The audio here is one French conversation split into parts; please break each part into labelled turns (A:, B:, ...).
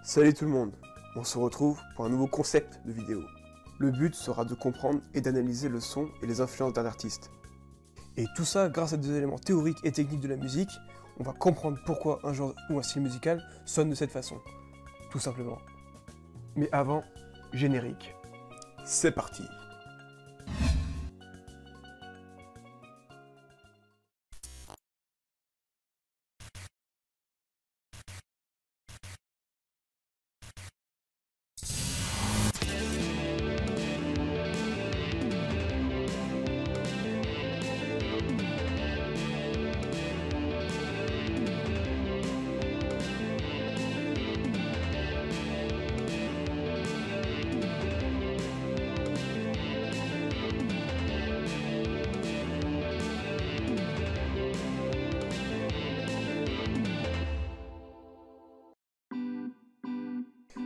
A: Salut tout le monde, on se retrouve pour un nouveau concept de vidéo. Le but sera de comprendre et d'analyser le son et les influences d'un artiste. Et tout ça grâce à des éléments théoriques et techniques de la musique, on va comprendre pourquoi un genre ou un style musical sonne de cette façon. Tout simplement. Mais avant, générique. C'est parti.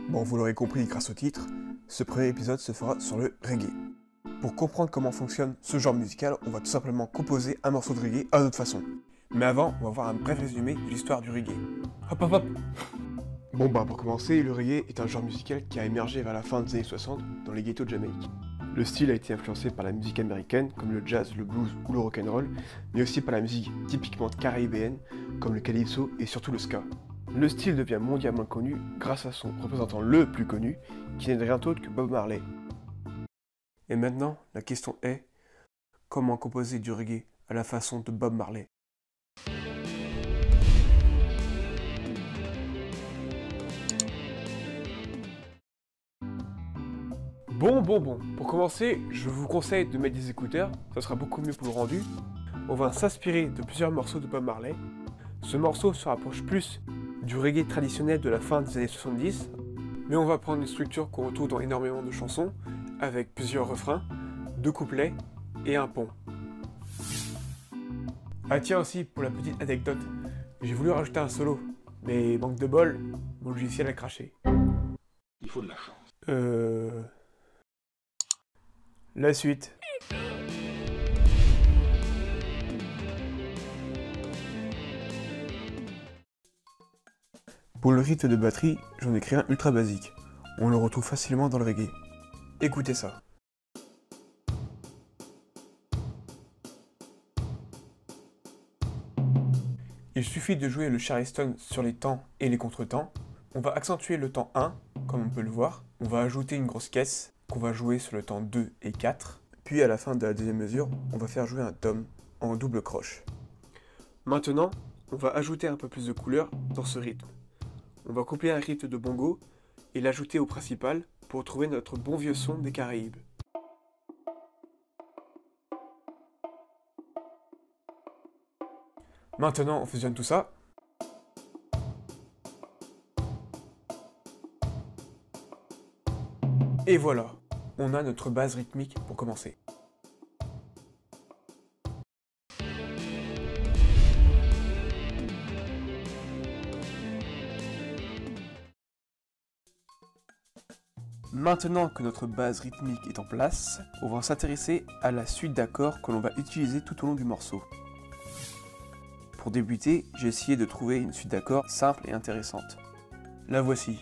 A: Bon, vous l'aurez compris grâce au titre, ce premier épisode se fera sur le reggae. Pour comprendre comment fonctionne ce genre musical, on va tout simplement composer un morceau de reggae à notre façon. Mais avant, on va voir un bref résumé de l'histoire du reggae. Hop hop hop. Bon pour commencer, le reggae est un genre musical qui a émergé vers la fin des années 60 dans les ghettos de Jamaïque. Le style a été influencé par la musique américaine comme le jazz, le blues ou le rock'n'roll, mais aussi par la musique typiquement caribéenne comme le calypso et surtout le ska. Le style devient mondialement connu grâce à son représentant le plus connu, qui n'est rien d'autre que Bob Marley. Et maintenant, la question est, comment composer du reggae à la façon de Bob Marley? Bon, pour commencer, je vous conseille de mettre des écouteurs, ça sera beaucoup mieux pour le rendu. On va s'inspirer de plusieurs morceaux de Bob Marley. Ce morceau se rapproche plus du reggae traditionnel de la fin des années 70, mais on va prendre une structure qu'on retrouve dans énormément de chansons, avec plusieurs refrains, 2 couplets et un pont. Ah tiens aussi, pour la petite anecdote, j'ai voulu rajouter un solo, mais manque de bol, mon logiciel a craché.
B: Il faut de la chance.
A: La suite. Pour le rythme de batterie, j'en ai créé un ultra basique. On le retrouve facilement dans le reggae. Écoutez ça. Il suffit de jouer le charleston sur les temps et les contretemps. On va accentuer le temps 1, comme on peut le voir. On va ajouter une grosse caisse qu'on va jouer sur le temps 2 et 4. Puis à la fin de la deuxième mesure, on va faire jouer un tom en double croche. Maintenant, on va ajouter un peu plus de couleur dans ce rythme. On va coupler un rythme de bongo et l'ajouter au principal pour trouver notre bon vieux son des Caraïbes. Maintenant, on fusionne tout ça. Et voilà, on a notre base rythmique pour commencer. Maintenant que notre base rythmique est en place, on va s'intéresser à la suite d'accords que l'on va utiliser tout au long du morceau. Pour débuter, j'ai essayé de trouver une suite d'accords simple et intéressante. La voici.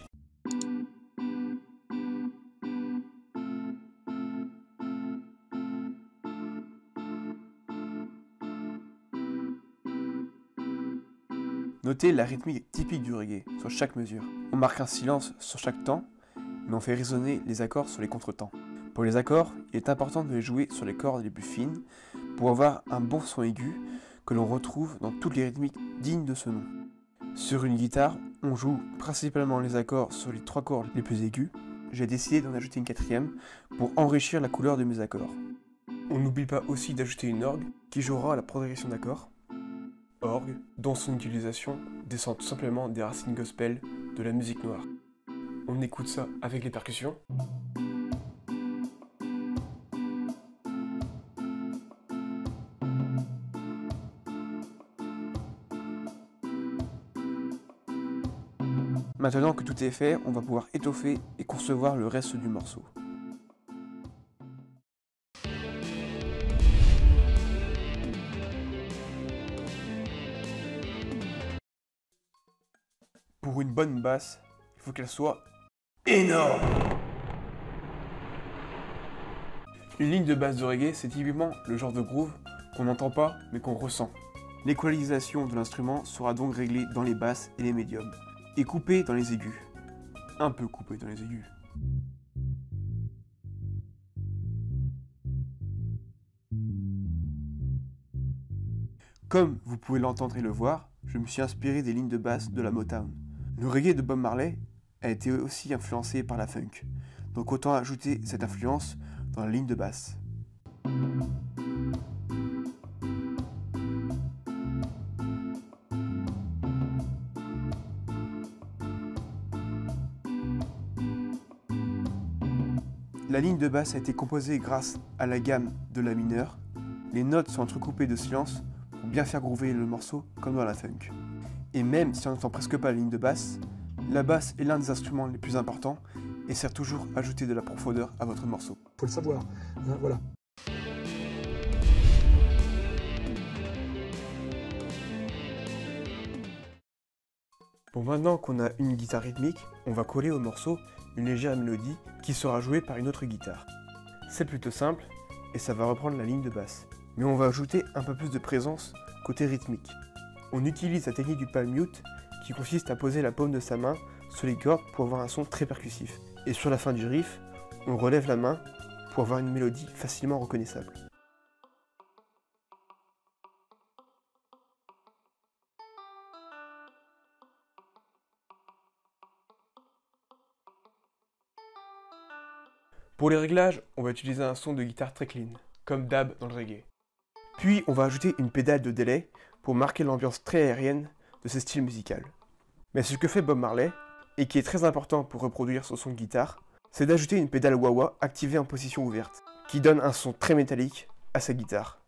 A: Notez la rythmique typique du reggae sur chaque mesure. On marque un silence sur chaque temps, mais on fait résonner les accords sur les contretemps. Pour les accords, il est important de les jouer sur les cordes les plus fines pour avoir un bon son aigu que l'on retrouve dans toutes les rythmiques dignes de ce nom. Sur une guitare, on joue principalement les accords sur les 3 cordes les plus aigus. J'ai décidé d'en ajouter une 4e pour enrichir la couleur de mes accords. On n'oublie pas aussi d'ajouter une orgue qui jouera la progression d'accords. Orgue, dont son utilisation descend tout simplement des racines gospel de la musique noire. On écoute ça avec les percussions. Maintenant que tout est fait, on va pouvoir étoffer et concevoir le reste du morceau. Pour une bonne basse, il faut qu'elle soit énorme. Une ligne de basse de reggae, c'est typiquement le genre de groove qu'on n'entend pas mais qu'on ressent. L'équalisation de l'instrument sera donc réglée dans les basses et les médiums, et coupée dans les aigus. Un peu coupée dans les aigus. Comme vous pouvez l'entendre et le voir, je me suis inspiré des lignes de basse de la Motown. Le reggae de Bob Marley a été aussi influencé par la funk, donc autant ajouter cette influence dans la ligne de basse. La ligne de basse a été composée grâce à la gamme de la mineure. Les notes sont entrecoupées de silence pour bien faire groover le morceau comme dans la funk. Et même si on n'entend presque pas la ligne de basse, la basse est l'un des instruments les plus importants et sert toujours à ajouter de la profondeur à votre morceau.
C: Faut le savoir, hein, voilà.
A: Bon, maintenant qu'on a une guitare rythmique, on va coller au morceau une légère mélodie qui sera jouée par une autre guitare. C'est plutôt simple et ça va reprendre la ligne de basse. Mais on va ajouter un peu plus de présence côté rythmique. On utilise la technique du palm mute qui consiste à poser la paume de sa main sur les cordes pour avoir un son très percussif. Et sur la fin du riff, on relève la main pour avoir une mélodie facilement reconnaissable. Pour les réglages, on va utiliser un son de guitare très clean, comme d'hab dans le reggae. Puis on va ajouter une pédale de délai pour marquer l'ambiance très aérienne de ce style musical. Mais ce que fait Bob Marley, et qui est très important pour reproduire son son de guitare, c'est d'ajouter une pédale wah-wah activée en position ouverte, qui donne un son très métallique à sa guitare.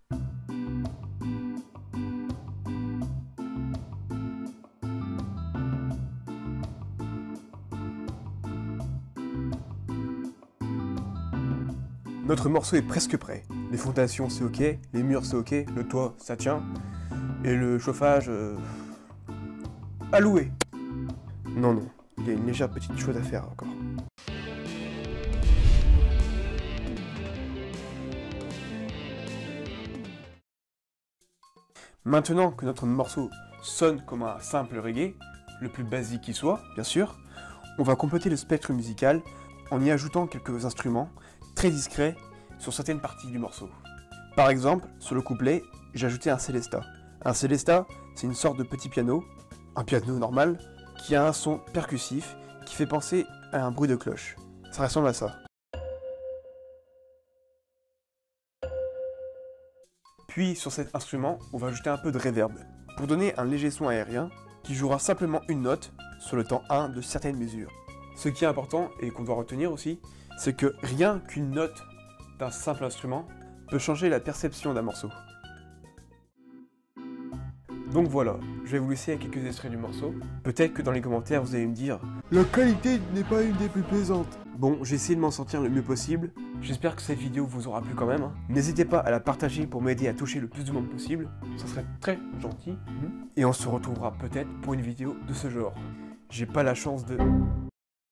A: Notre morceau est presque prêt. Les fondations c'est ok, les murs c'est ok, le toit ça tient, et le chauffage... à louer. Non, il y a une légère petite chose à faire encore. Maintenant que notre morceau sonne comme un simple reggae, le plus basique qui soit, bien sûr, on va compléter le spectre musical en y ajoutant quelques instruments très discrets sur certaines parties du morceau. Par exemple, sur le couplet, j'ai ajouté un Celesta. Un Celesta, c'est une sorte de petit piano, un piano normal, qui a un son percussif qui fait penser à un bruit de cloche. Ça ressemble à ça. Puis sur cet instrument, on va ajouter un peu de reverb, pour donner un léger son aérien qui jouera simplement une note sur le temps 1 de certaines mesures. Ce qui est important et qu'on doit retenir aussi, c'est que rien qu'une note d'un simple instrument peut changer la perception d'un morceau. Donc voilà, je vais vous laisser avec quelques extraits du morceau. Peut-être que dans les commentaires vous allez me dire « La qualité n'est pas une des plus plaisantes ». Bon, j'ai essayé de m'en sortir le mieux possible. J'espère que cette vidéo vous aura plu quand même. N'hésitez pas à la partager pour m'aider à toucher le plus de monde possible. Ça serait très gentil. Et on se retrouvera peut-être pour une vidéo de ce genre. J'ai pas la chance de...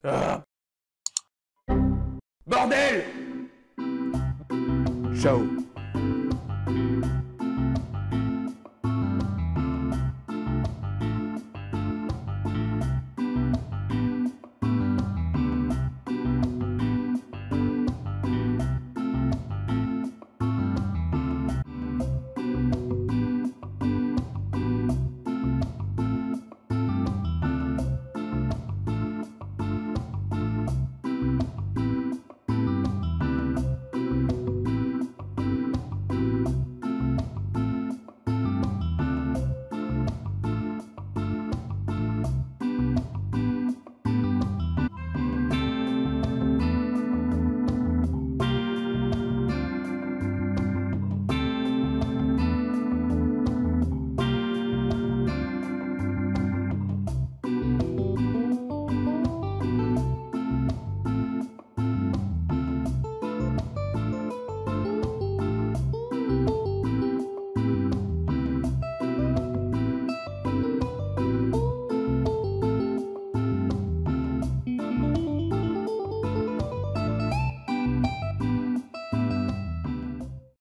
A: Ah. Bordel! Ciao.